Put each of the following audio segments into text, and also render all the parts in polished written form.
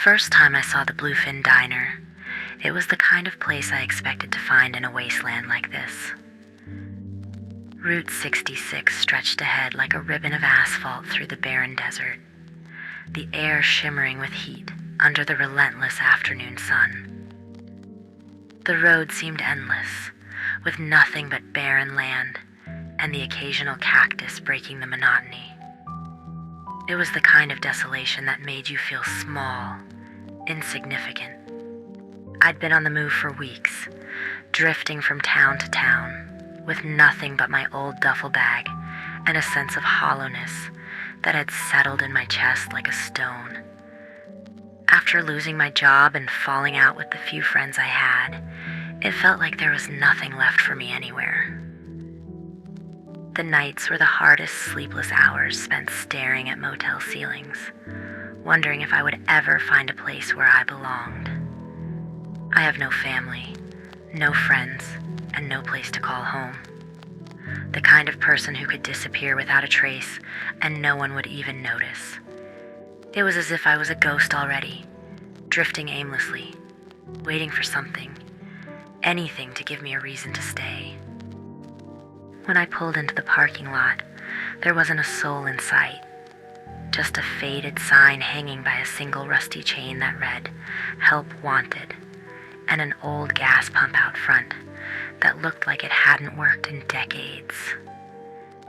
first time I saw the Bluefin Diner, it was the kind of place I expected to find in a wasteland like this. Route 66 stretched ahead like a ribbon of asphalt through the barren desert, the air shimmering with heat under the relentless afternoon sun. The road seemed endless, with nothing but barren land and the occasional cactus breaking the monotony. It was the kind of desolation that made you feel small, insignificant. I'd been on the move for weeks, drifting from town to town, with nothing but my old duffel bag and a sense of hollowness that had settled in my chest like a stone. After losing my job and falling out with the few friends I had, it felt like there was nothing left for me anywhere. The nights were the hardest sleepless hours spent staring at motel ceilings, wondering if I would ever find a place where I belonged. I have no family, no friends, and no place to call home. The kind of person who could disappear without a trace and no one would even notice. It was as if I was a ghost already, drifting aimlessly, waiting for something, anything to give me a reason to stay. When I pulled into the parking lot, there wasn't a soul in sight, just a faded sign hanging by a single rusty chain that read, "Help Wanted," and an old gas pump out front that looked like it hadn't worked in decades.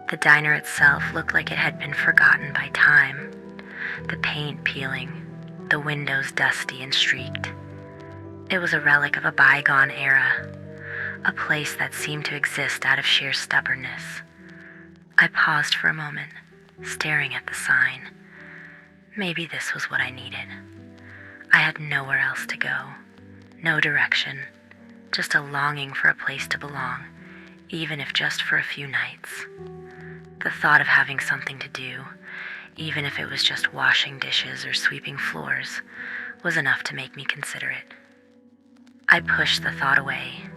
The diner itself looked like it had been forgotten by time, the paint peeling, the windows dusty and streaked. It was a relic of a bygone era, a place that seemed to exist out of sheer stubbornness. I paused for a moment, staring at the sign. Maybe this was what I needed. I had nowhere else to go, no direction, just a longing for a place to belong, even if just for a few nights. The thought of having something to do, even if it was just washing dishes or sweeping floors, was enough to make me consider it. I pushed the thought away,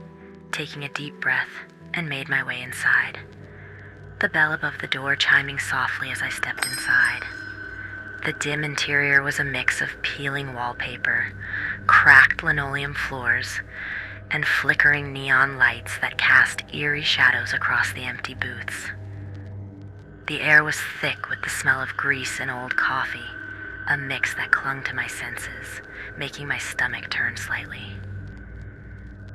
taking a deep breath, and made my way inside, the bell above the door chiming softly as I stepped inside. The dim interior was a mix of peeling wallpaper, cracked linoleum floors, and flickering neon lights that cast eerie shadows across the empty booths. The air was thick with the smell of grease and old coffee, a mix that clung to my senses, making my stomach turn slightly.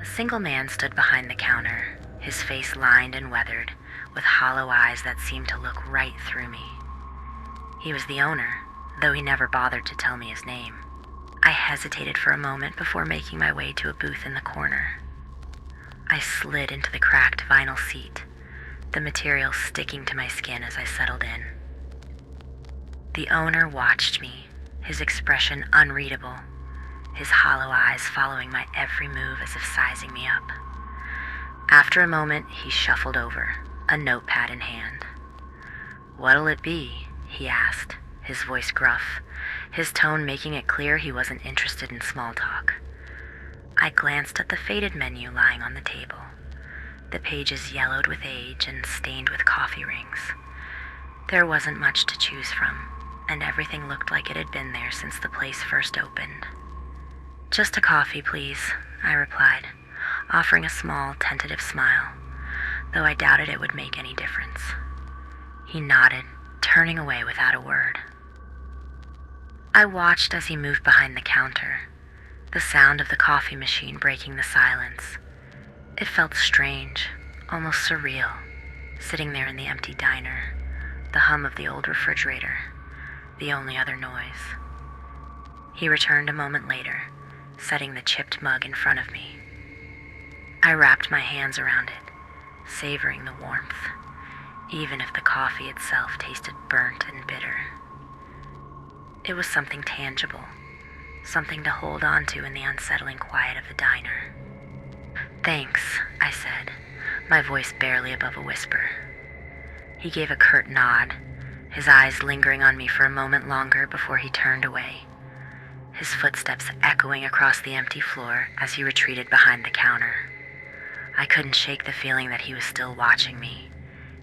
A single man stood behind the counter, his face lined and weathered, with hollow eyes that seemed to look right through me. He was the owner, though he never bothered to tell me his name. I hesitated for a moment before making my way to a booth in the corner. I slid into the cracked vinyl seat, the material sticking to my skin as I settled in. The owner watched me, his expression unreadable, his hollow eyes following my every move as if sizing me up. After a moment, he shuffled over, a notepad in hand. "What'll it be?" he asked, his voice gruff, his tone making it clear he wasn't interested in small talk. I glanced at the faded menu lying on the table, the pages yellowed with age and stained with coffee rings. There wasn't much to choose from, and everything looked like it had been there since the place first opened. "Just a coffee, please," I replied, offering a small, tentative smile, though I doubted it would make any difference. He nodded, turning away without a word. I watched as he moved behind the counter, the sound of the coffee machine breaking the silence. It felt strange, almost surreal, sitting there in the empty diner, the hum of the old refrigerator, the only other noise. He returned a moment later, setting the chipped mug in front of me. I wrapped my hands around it, savoring the warmth, even if the coffee itself tasted burnt and bitter. It was something tangible, something to hold on to in the unsettling quiet of the diner. "Thanks," I said, my voice barely above a whisper. He gave a curt nod, his eyes lingering on me for a moment longer before he turned away, his footsteps echoing across the empty floor as he retreated behind the counter. I couldn't shake the feeling that he was still watching me,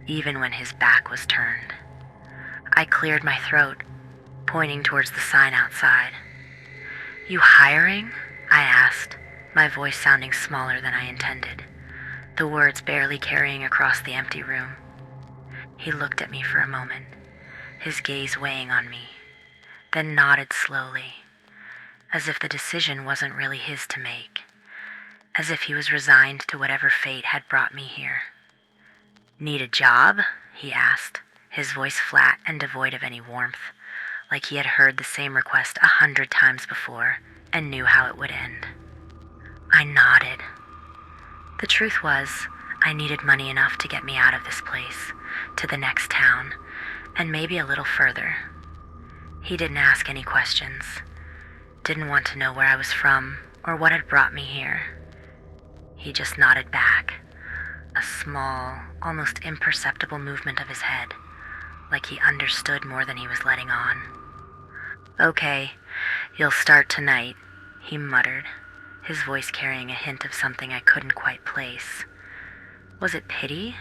even when his back was turned. I cleared my throat, pointing towards the sign outside. You hiring? I asked, my voice sounding smaller than I intended, the words barely carrying across the empty room. He looked at me for a moment, his gaze weighing on me, then nodded slowly, as if the decision wasn't really his to make, as if he was resigned to whatever fate had brought me here. Need a job? He asked, his voice flat and devoid of any warmth, like he had heard the same request 100 times before and knew how it would end. I nodded. The truth was, I needed money enough to get me out of this place, to the next town, and maybe a little further. He didn't ask any questions, didn't want to know where I was from or what had brought me here. He just nodded back, a small, almost imperceptible movement of his head, like he understood more than he was letting on. Okay, you'll start tonight, he muttered, his voice carrying a hint of something I couldn't quite place. Was it pity,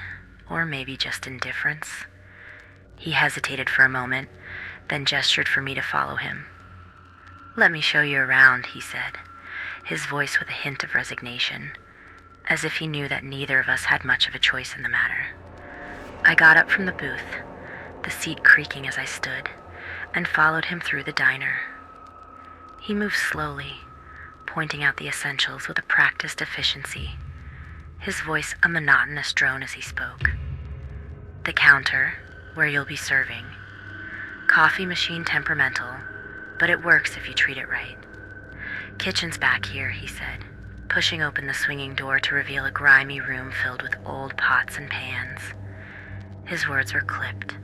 or maybe just indifference? He hesitated for a moment, then gestured for me to follow him. Let me show you around, he said, his voice with a hint of resignation, as if he knew that neither of us had much of a choice in the matter. I got up from the booth, the seat creaking as I stood, and followed him through the diner. He moved slowly, pointing out the essentials with a practiced efficiency, his voice a monotonous drone as he spoke. The counter, where you'll be serving. Coffee machine temperamental, but it works if you treat it right. Kitchen's back here, he said, pushing open the swinging door to reveal a grimy room filled with old pots and pans. His words were clipped,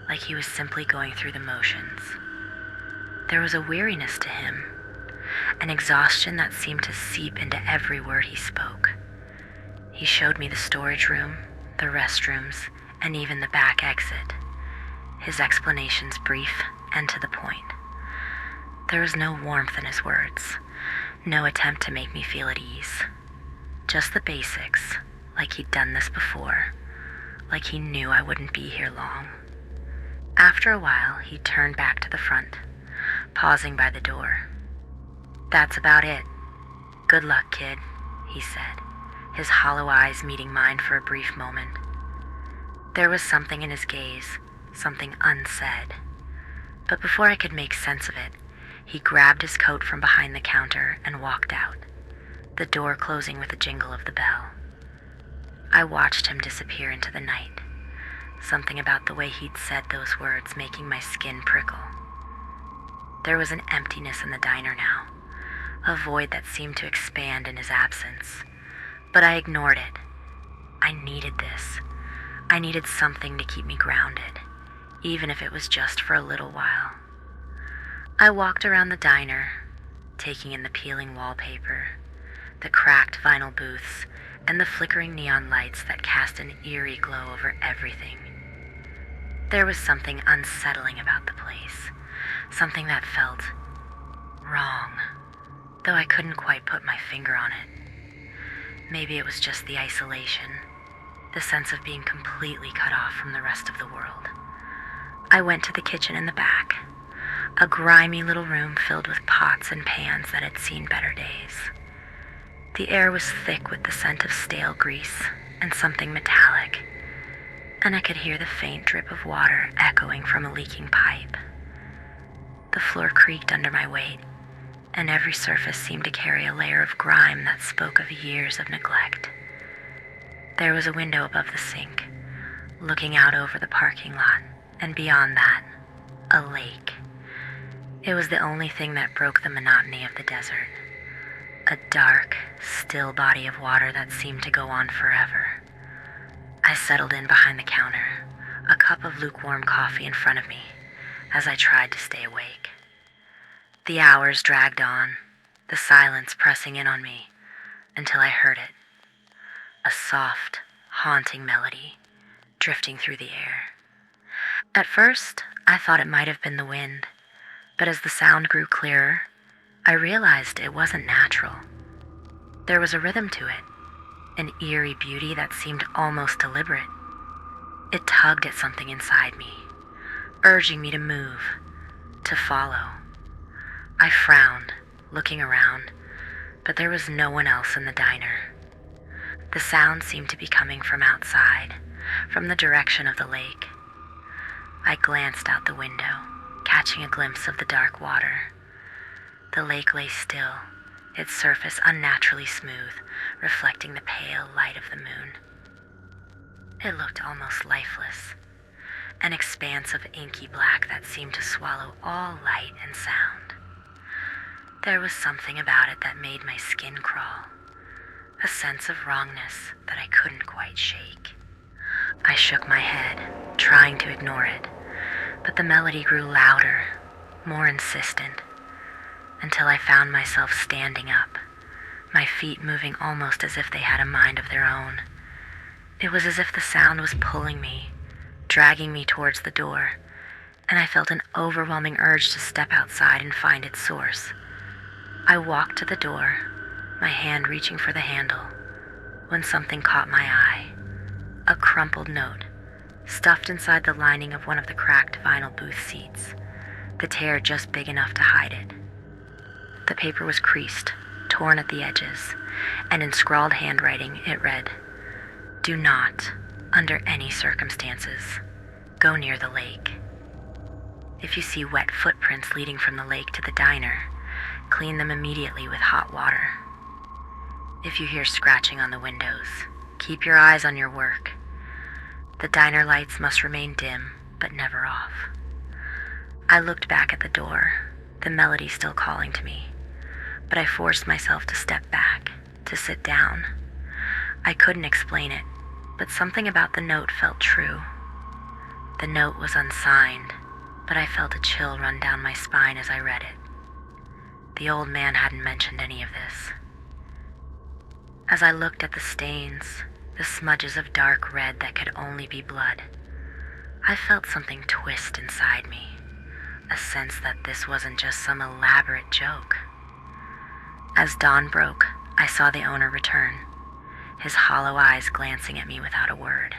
like he was simply going through the motions. There was a weariness to him, an exhaustion that seemed to seep into every word he spoke. He showed me the storage room, the restrooms, and even the back exit, his explanations brief and to the point. There was no warmth in his words, no attempt to make me feel at ease. Just the basics, like he'd done this before, like he knew I wouldn't be here long. After a while, he turned back to the front, pausing by the door. That's about it. Good luck, kid, he said, his hollow eyes meeting mine for a brief moment. There was something in his gaze, something unsaid. But before I could make sense of it, he grabbed his coat from behind the counter and walked out, the door closing with a jingle of the bell. I watched him disappear into the night, something about the way he'd said those words making my skin prickle. There was an emptiness in the diner now, a void that seemed to expand in his absence, but I ignored it. I needed this. I needed something to keep me grounded, even if it was just for a little while. I walked around the diner, taking in the peeling wallpaper, the cracked vinyl booths, and the flickering neon lights that cast an eerie glow over everything. There was something unsettling about the place, something that felt wrong, though I couldn't quite put my finger on it. Maybe it was just the isolation, the sense of being completely cut off from the rest of the world. I went to the kitchen in the back, a grimy little room filled with pots and pans that had seen better days. The air was thick with the scent of stale grease and something metallic, and I could hear the faint drip of water echoing from a leaking pipe. The floor creaked under my weight, and every surface seemed to carry a layer of grime that spoke of years of neglect. There was a window above the sink, looking out over the parking lot, and beyond that, a lake. It was the only thing that broke the monotony of the desert. A dark, still body of water that seemed to go on forever. I settled in behind the counter, a cup of lukewarm coffee in front of me, as I tried to stay awake. The hours dragged on, the silence pressing in on me, until I heard it. A soft, haunting melody, drifting through the air. At first, I thought it might have been the wind, but as the sound grew clearer, I realized it wasn't natural. There was a rhythm to it, an eerie beauty that seemed almost deliberate. It tugged at something inside me, urging me to move, to follow. I frowned, looking around, but there was no one else in the diner. The sound seemed to be coming from outside, from the direction of the lake. I glanced out the window, catching a glimpse of the dark water. The lake lay still, its surface unnaturally smooth, reflecting the pale light of the moon. It looked almost lifeless, an expanse of inky black that seemed to swallow all light and sound. There was something about it that made my skin crawl, a sense of wrongness that I couldn't quite shake. I shook my head, trying to ignore it, but the melody grew louder, more insistent, until I found myself standing up, my feet moving almost as if they had a mind of their own. It was as if the sound was pulling me, dragging me towards the door, and I felt an overwhelming urge to step outside and find its source. I walked to the door, my hand reaching for the handle, when something caught my eye. A crumpled note, stuffed inside the lining of one of the cracked vinyl booth seats, the tear just big enough to hide it. The paper was creased, torn at the edges, and in scrawled handwriting it read, "Do not, under any circumstances, go near the lake. If you see wet footprints leading from the lake to the diner, clean them immediately with hot water. If you hear scratching on the windows, keep your eyes on your work. The diner lights must remain dim, but never off." I looked back at the door, the melody still calling to me, but I forced myself to step back, to sit down. I couldn't explain it, but something about the note felt true. The note was unsigned, but I felt a chill run down my spine as I read it. The old man hadn't mentioned any of this. As I looked at the stains, the smudges of dark red that could only be blood, I felt something twist inside me, a sense that this wasn't just some elaborate joke. As dawn broke, I saw the owner return, his hollow eyes glancing at me without a word.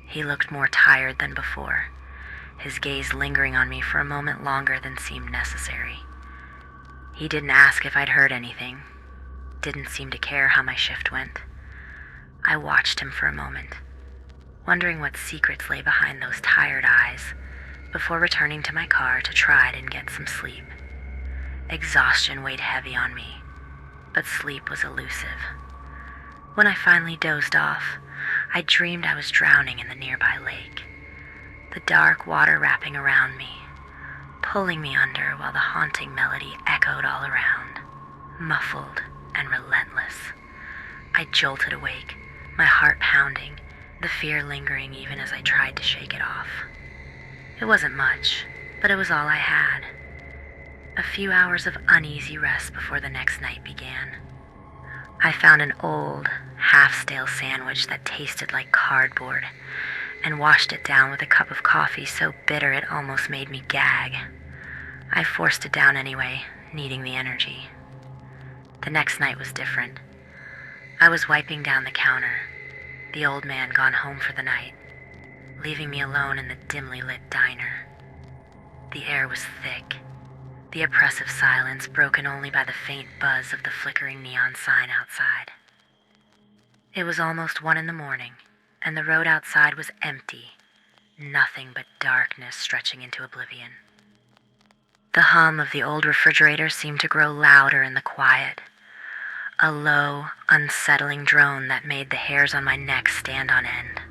He looked more tired than before, his gaze lingering on me for a moment longer than seemed necessary. He didn't ask if I'd heard anything, didn't seem to care how my shift went. I watched him for a moment, wondering what secrets lay behind those tired eyes, before returning to my car to try and get some sleep. Exhaustion weighed heavy on me, but sleep was elusive. When I finally dozed off, I dreamed I was drowning in the nearby lake, the dark water wrapping around me, pulling me under while the haunting melody echoed all around, muffled and relentless. I jolted awake, my heart pounding, the fear lingering even as I tried to shake it off. It wasn't much, but it was all I had. A few hours of uneasy rest before the next night began. I found an old, half-stale sandwich that tasted like cardboard, and washed it down with a cup of coffee so bitter it almost made me gag. I forced it down anyway, needing the energy. The next night was different. I was wiping down the counter, the old man gone home for the night, leaving me alone in the dimly lit diner. The air was thick, the oppressive silence broken only by the faint buzz of the flickering neon sign outside. It was almost 1 a.m, and the road outside was empty, nothing but darkness stretching into oblivion. The hum of the old refrigerator seemed to grow louder in the quiet, a low, unsettling drone that made the hairs on my neck stand on end.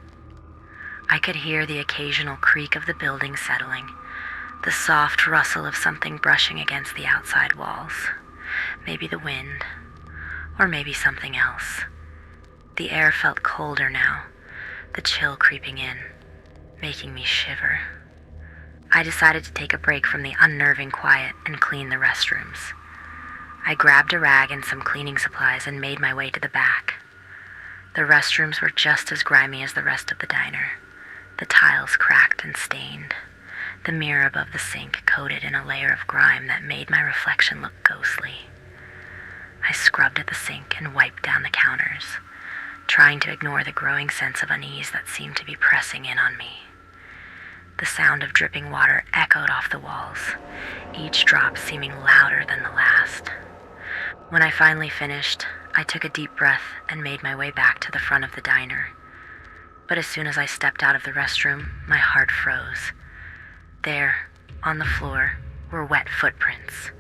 I could hear the occasional creak of the building settling, the soft rustle of something brushing against the outside walls. Maybe the wind, or maybe something else. The air felt colder now, the chill creeping in, making me shiver. I decided to take a break from the unnerving quiet and clean the restrooms. I grabbed a rag and some cleaning supplies and made my way to the back. The restrooms were just as grimy as the rest of the diner, the tiles cracked and stained, the mirror above the sink coated in a layer of grime that made my reflection look ghostly. I scrubbed at the sink and wiped down the counters, trying to ignore the growing sense of unease that seemed to be pressing in on me. The sound of dripping water echoed off the walls, each drop seeming louder than the last. When I finally finished, I took a deep breath and made my way back to the front of the diner. But as soon as I stepped out of the restroom, my heart froze. There, on the floor, were wet footprints.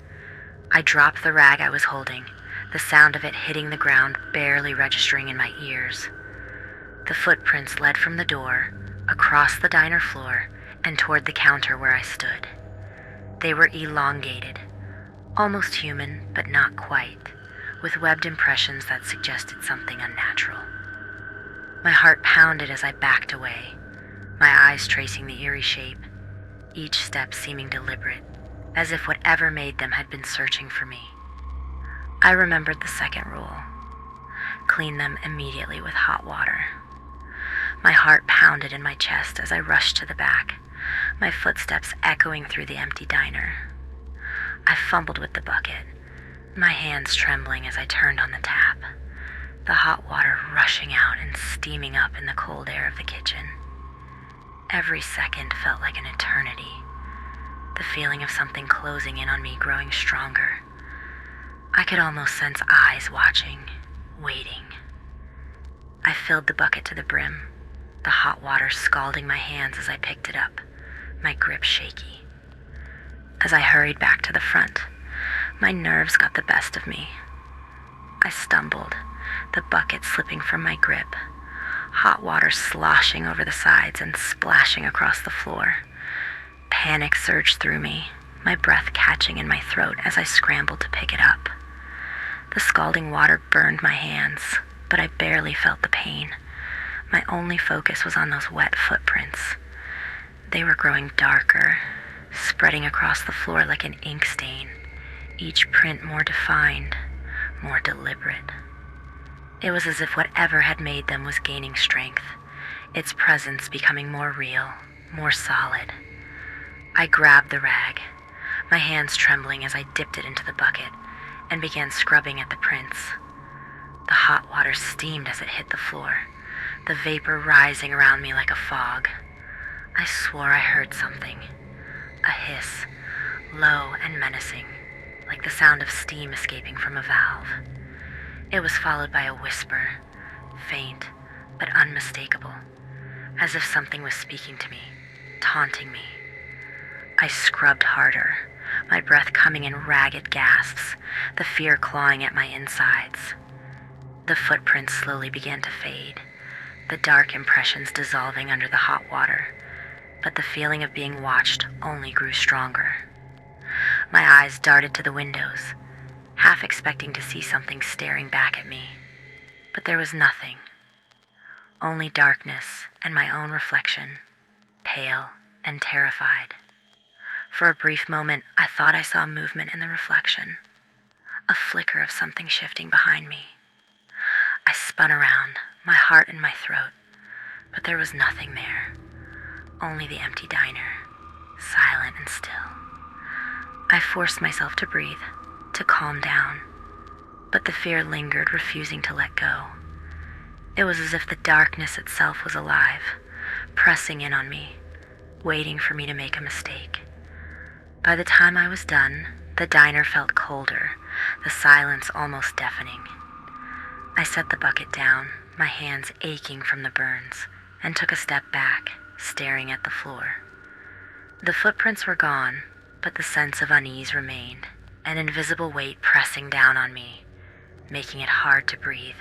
I dropped the rag I was holding, the sound of it hitting the ground barely registering in my ears. The footprints led from the door, across the diner floor, and toward the counter where I stood. They were elongated, almost human, but not quite, with webbed impressions that suggested something unnatural. My heart pounded as I backed away, my eyes tracing the eerie shape, each step seeming deliberate, as if whatever made them had been searching for me. I remembered the second rule: clean them immediately with hot water. My heart pounded in my chest as I rushed to the back, my footsteps echoing through the empty diner. I fumbled with the bucket, my hands trembling as I turned on the tap, the hot water rushing out and steaming up in the cold air of the kitchen. Every second felt like an eternity, the feeling of something closing in on me growing stronger. I could almost sense eyes watching, waiting. I filled the bucket to the brim, the hot water scalding my hands as I picked it up, my grip shaky. As I hurried back to the front, my nerves got the best of me. I stumbled, the bucket slipping from my grip, hot water sloshing over the sides and splashing across the floor. Panic surged through me, my breath catching in my throat as I scrambled to pick it up. The scalding water burned my hands, but I barely felt the pain. My only focus was on those wet footprints. They were growing darker, spreading across the floor like an ink stain, each print more defined, more deliberate. It was as if whatever had made them was gaining strength, its presence becoming more real, more solid. I grabbed the rag, my hands trembling as I dipped it into the bucket and began scrubbing at the prints. The hot water steamed as it hit the floor, the vapor rising around me like a fog. I swore I heard something, a hiss, low and menacing, like the sound of steam escaping from a valve. It was followed by a whisper, faint but unmistakable, as if something was speaking to me, taunting me. I scrubbed harder, my breath coming in ragged gasps, the fear clawing at my insides. The footprints slowly began to fade, the dark impressions dissolving under the hot water, but the feeling of being watched only grew stronger. My eyes darted to the windows, half expecting to see something staring back at me, but there was nothing. Only darkness and my own reflection, pale and terrified. For a brief moment, I thought I saw movement in the reflection, a flicker of something shifting behind me. I spun around, my heart in my throat, but there was nothing there, only the empty diner, silent and still. I forced myself to breathe, to calm down, but the fear lingered, refusing to let go. It was as if the darkness itself was alive, pressing in on me, waiting for me to make a mistake. By the time I was done, the diner felt colder, the silence almost deafening. I set the bucket down, my hands aching from the burns, and took a step back, staring at the floor. The footprints were gone, but the sense of unease remained, an invisible weight pressing down on me, making it hard to breathe.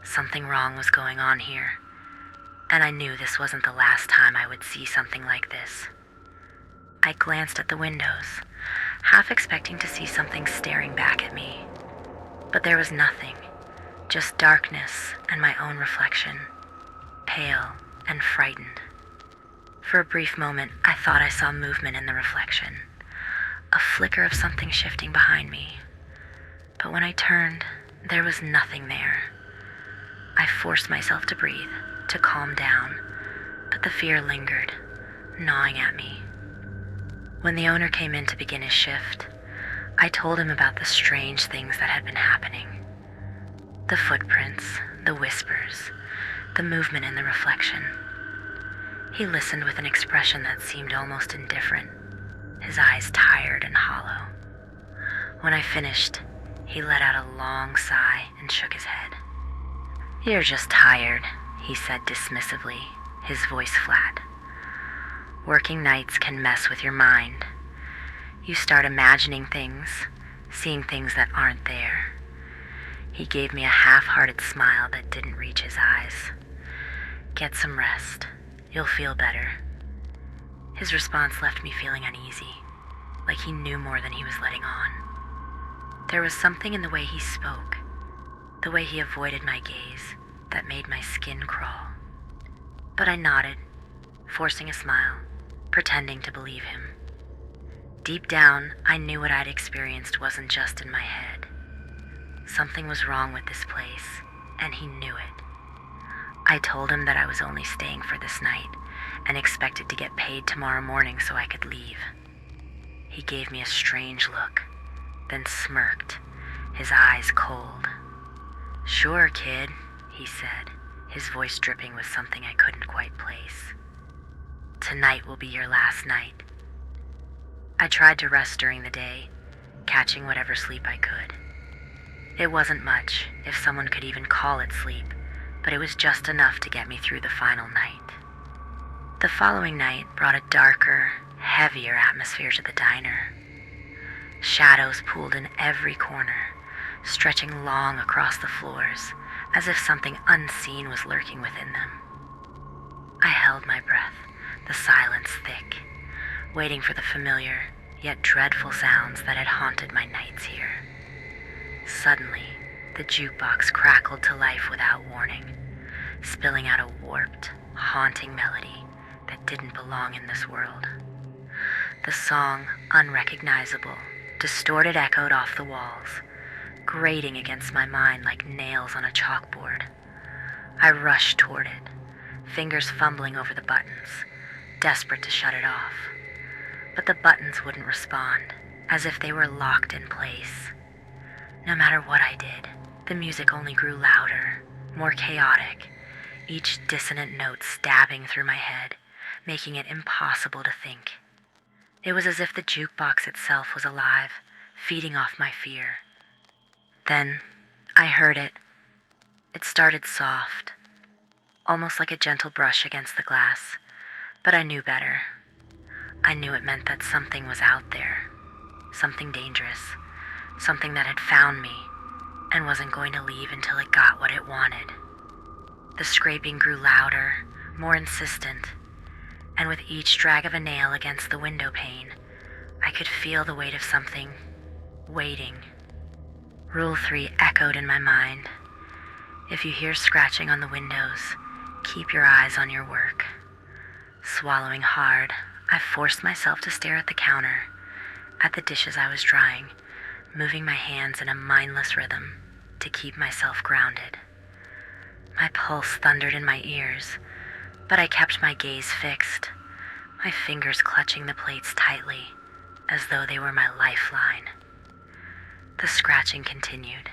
Something wrong was going on here, and I knew this wasn't the last time I would see something like this. I glanced at the windows, half expecting to see something staring back at me, but there was nothing, just darkness and my own reflection, pale and frightened. For a brief moment, I thought I saw movement in the reflection, a flicker of something shifting behind me. But when I turned, there was nothing there. I forced myself to breathe, to calm down, but the fear lingered, gnawing at me. When the owner came in to begin his shift, I told him about the strange things that had been happening. The footprints, the whispers, the movement in the reflection. He listened with an expression that seemed almost indifferent, his eyes tired and hollow. When I finished, he let out a long sigh and shook his head. "You're just tired," he said dismissively, his voice flat. "Working nights can mess with your mind. You start imagining things, seeing things that aren't there." He gave me a half-hearted smile that didn't reach his eyes. "Get some rest. You'll feel better." His response left me feeling uneasy, like he knew more than he was letting on. There was something in the way he spoke, the way he avoided my gaze, that made my skin crawl. But I nodded, forcing a smile, pretending to believe him. Deep down, I knew what I'd experienced wasn't just in my head. Something was wrong with this place, and he knew it. I told him that I was only staying for this night and expected to get paid tomorrow morning so I could leave. He gave me a strange look, then smirked, his eyes cold. "Sure, kid," he said, his voice dripping with something I couldn't quite place. "Tonight will be your last night." I tried to rest during the day, catching whatever sleep I could. It wasn't much, if someone could even call it sleep, but it was just enough to get me through the final night. The following night brought a darker, heavier atmosphere to the diner. Shadows pooled in every corner, stretching long across the floors, as if something unseen was lurking within them. I held my breath, the silence thick, waiting for the familiar, yet dreadful sounds that had haunted my nights here. Suddenly, the jukebox crackled to life without warning, spilling out a warped, haunting melody that didn't belong in this world. The song, unrecognizable, distorted echoed off the walls, grating against my mind like nails on a chalkboard. I rushed toward it, fingers fumbling over the buttons, desperate to shut it off. But the buttons wouldn't respond, as if they were locked in place. No matter what I did, the music only grew louder, more chaotic, each dissonant note stabbing through my head, making it impossible to think. It was as if the jukebox itself was alive, feeding off my fear. Then, I heard it. It started soft, almost like a gentle brush against the glass, but I knew better. I knew it meant that something was out there, something dangerous, something that had found me and wasn't going to leave until it got what it wanted. The scraping grew louder, more insistent, and with each drag of a nail against the window pane, I could feel the weight of something waiting. Rule 3 echoed in my mind. If you hear scratching on the windows, keep your eyes on your work. Swallowing hard, I forced myself to stare at the counter, at the dishes I was drying, moving my hands in a mindless rhythm to keep myself grounded. My pulse thundered in my ears, but I kept my gaze fixed, my fingers clutching the plates tightly, as though they were my lifeline. The scratching continued,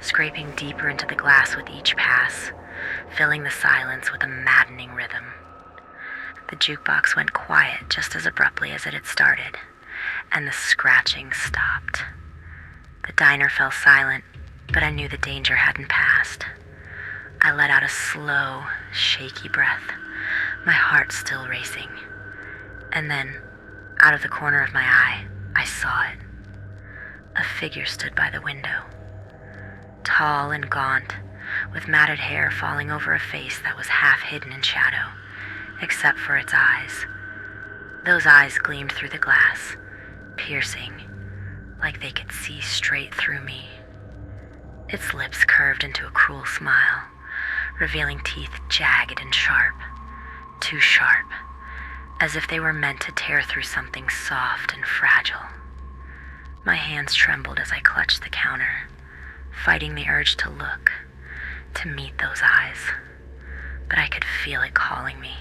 scraping deeper into the glass with each pass, filling the silence with a maddening rhythm. The jukebox went quiet just as abruptly as it had started, and the scratching stopped. The diner fell silent, but I knew the danger hadn't passed. I let out a slow, shaky breath, my heart still racing. And then, out of the corner of my eye, I saw it. A figure stood by the window, tall and gaunt, with matted hair falling over a face that was half hidden in shadow, except for its eyes. Those eyes gleamed through the glass, piercing, like they could see straight through me. Its lips curved into a cruel smile, revealing teeth jagged and sharp, too sharp, as if they were meant to tear through something soft and fragile. My hands trembled as I clutched the counter, fighting the urge to look, to meet those eyes. But I could feel it calling me,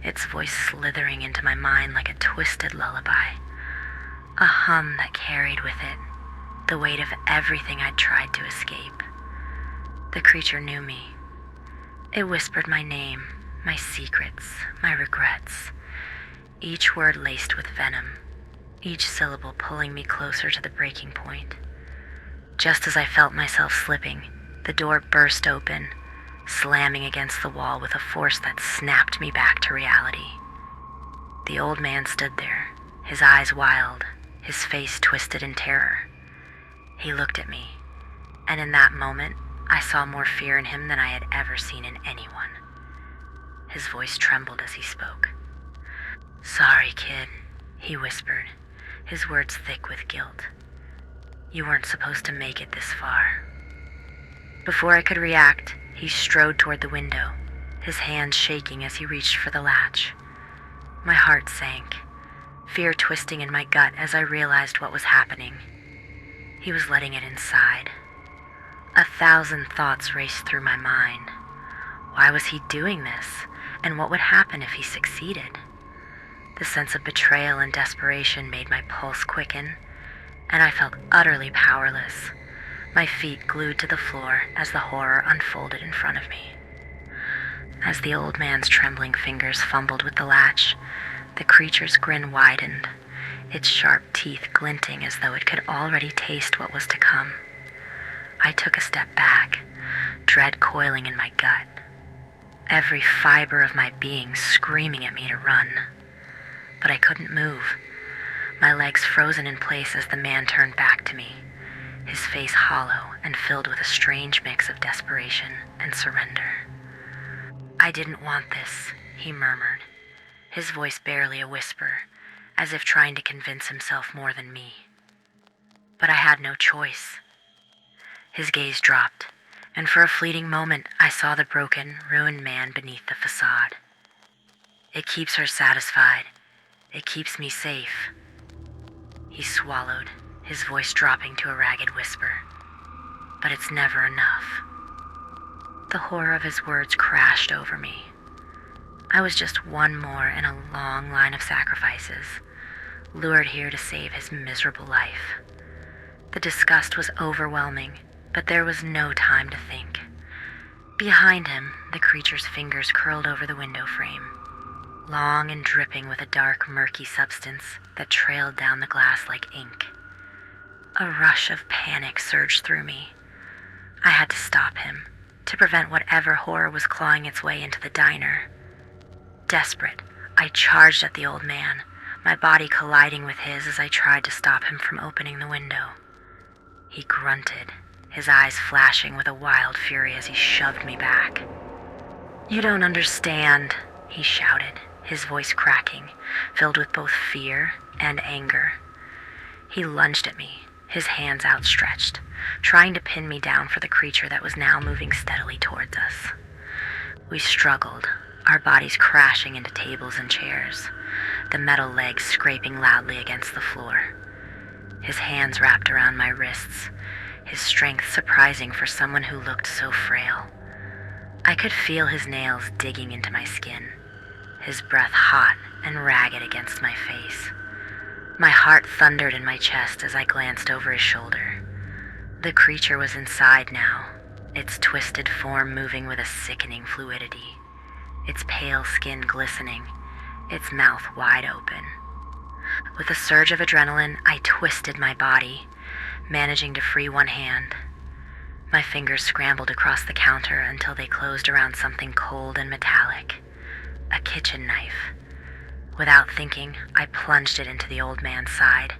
its voice slithering into my mind like a twisted lullaby, a hum that carried with it the weight of everything I'd tried to escape. The creature knew me. It whispered my name, my secrets, my regrets, each word laced with venom, each syllable pulling me closer to the breaking point. Just as I felt myself slipping, the door burst open, slamming against the wall with a force that snapped me back to reality. The old man stood there, his eyes wild, his face twisted in terror. He looked at me, and in that moment, I saw more fear in him than I had ever seen in anyone. His voice trembled as he spoke. "Sorry, kid," he whispered, his words thick with guilt. "You weren't supposed to make it this far." Before I could react, he strode toward the window, his hand shaking as he reached for the latch. My heart sank, fear twisting in my gut as I realized what was happening. He was letting it inside. 1,000 thoughts raced through my mind. Why was he doing this, and what would happen if he succeeded? The sense of betrayal and desperation made my pulse quicken, and I felt utterly powerless, my feet glued to the floor as the horror unfolded in front of me. As the old man's trembling fingers fumbled with the latch, the creature's grin widened, its sharp teeth glinting as though it could already taste what was to come. I took a step back, dread coiling in my gut, every fiber of my being screaming at me to run. But I couldn't move, my legs frozen in place as the man turned back to me, his face hollow and filled with a strange mix of desperation and surrender. "I didn't want this," he murmured, his voice barely a whisper, as if trying to convince himself more than me. But I had no choice. His gaze dropped, and for a fleeting moment I saw the broken, ruined man beneath the facade. "It keeps her satisfied. It keeps me safe." He swallowed, his voice dropping to a ragged whisper. "But it's never enough." The horror of his words crashed over me. I was just one more in a long line of sacrifices, lured here to save his miserable life. The disgust was overwhelming, but there was no time to think. Behind him, the creature's fingers curled over the window frame, long and dripping with a dark, murky substance that trailed down the glass like ink. A rush of panic surged through me. I had to stop him, to prevent whatever horror was clawing its way into the diner. Desperate, I charged at the old man, my body colliding with his as I tried to stop him from opening the window. He grunted, his eyes flashing with a wild fury as he shoved me back. "You don't understand," he shouted, his voice cracking, filled with both fear and anger. He lunged at me, his hands outstretched, trying to pin me down for the creature that was now moving steadily towards us. We struggled, our bodies crashing into tables and chairs, the metal legs scraping loudly against the floor. His hands wrapped around my wrists, his strength surprising for someone who looked so frail. I could feel his nails digging into my skin, his breath hot and ragged against my face. My heart thundered in my chest as I glanced over his shoulder. The creature was inside now, its twisted form moving with a sickening fluidity, its pale skin glistening, its mouth wide open. With a surge of adrenaline, I twisted my body, managing to free one hand. My fingers scrambled across the counter until they closed around something cold and metallic, a kitchen knife. Without thinking, I plunged it into the old man's side.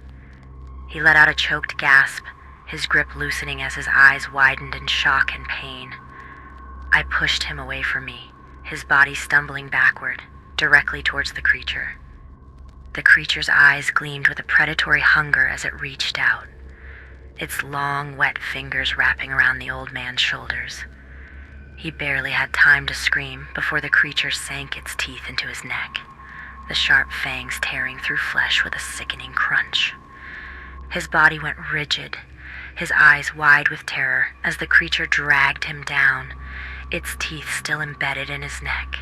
He let out a choked gasp, his grip loosening as his eyes widened in shock and pain. I pushed him away from me, his body stumbling backward, directly towards the creature. The creature's eyes gleamed with a predatory hunger as it reached out, its long, wet fingers wrapping around the old man's shoulders. He barely had time to scream before the creature sank its teeth into his neck, the sharp fangs tearing through flesh with a sickening crunch. His body went rigid, his eyes wide with terror as the creature dragged him down, its teeth still embedded in his neck.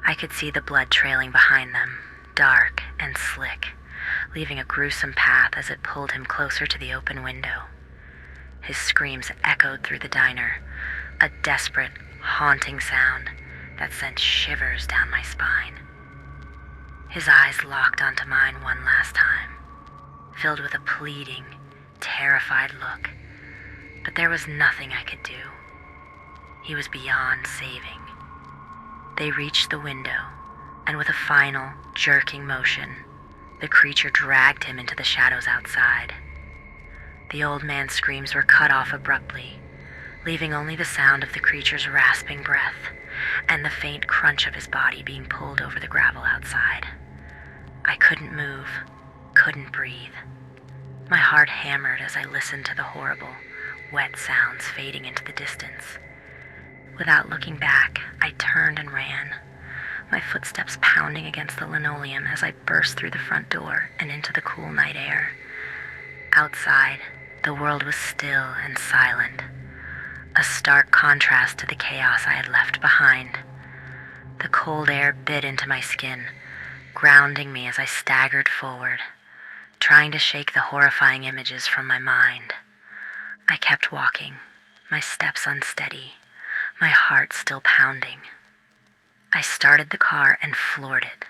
I could see the blood trailing behind them, dark and slick, leaving a gruesome path as it pulled him closer to the open window. His screams echoed through the diner, a desperate, haunting sound that sent shivers down my spine. His eyes locked onto mine one last time, filled with a pleading, terrified look, but there was nothing I could do. He was beyond saving. They reached the window, and with a final, jerking motion, the creature dragged him into the shadows outside. The old man's screams were cut off abruptly, leaving only the sound of the creature's rasping breath and the faint crunch of his body being pulled over the gravel outside. I couldn't move, couldn't breathe. My heart hammered as I listened to the horrible, wet sounds fading into the distance. Without looking back, I turned and ran, my footsteps pounding against the linoleum as I burst through the front door and into the cool night air. Outside, the world was still and silent, a stark contrast to the chaos I had left behind. The cold air bit into my skin, grounding me as I staggered forward, trying to shake the horrifying images from my mind. I kept walking, my steps unsteady, my heart still pounding. I started the car and floored it.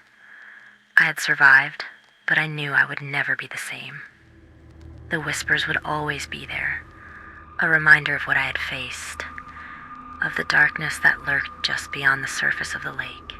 I had survived, but I knew I would never be the same. The whispers would always be there, a reminder of what I had faced, of the darkness that lurked just beyond the surface of the lake.